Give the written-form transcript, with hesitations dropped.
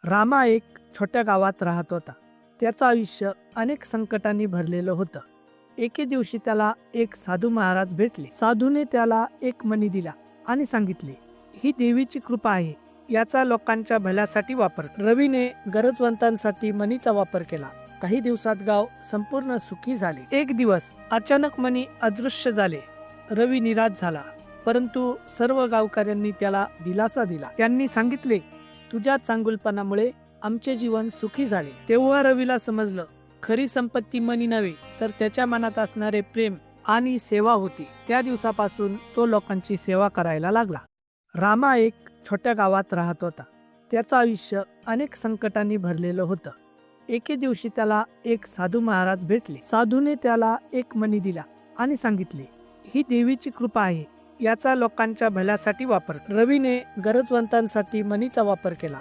रामा एक छोट्या गावात राहत होता. त्याचं आयुष्य अनेक संकटांनी भरलेलं होतं. एके दिवशी त्याला एक साधू महाराज भेटले. साधूने त्याला एक मणी दिला आणि सांगितले, ही देवीची कृपा आहे, याचा लोकांच्या भल्यासाठी वापर. रवीने गरजवंतांसाठी मणीचा वापर केला. काही दिवसात गाव संपूर्ण सुखी झाले. एक दिवस अचानक मणी अदृश्य झाले. रवी निराश झाला, परंतु सर्व गावकऱ्यांनी त्याला दिलासा दिला. त्यांनी सांगितले, तुझ्या चांगुलपणामुळे आमचे जीवन सुखी झाले. तेव्हा रवीला समजलं, खरी संपत्ती मनी नव्हे, तर त्याच्या मनात असणारे प्रेम आणि सेवा होती. त्या दिवसापासून तो लोकांची सेवा करायला लागला. रामा एक छोट्या गावात राहत होता. त्याचं आयुष्य अनेक संकटांनी भरलेलं होतं. एके दिवशी त्याला एक साधू महाराज भेटले. साधूने त्याला एक मणी दिला आणि सांगितले, ही देवीची कृपा आहे, याचा लोकांच्या भल्यासाठी वापर. रवीने गरजवंतांसाठी मणीचा वापर केला.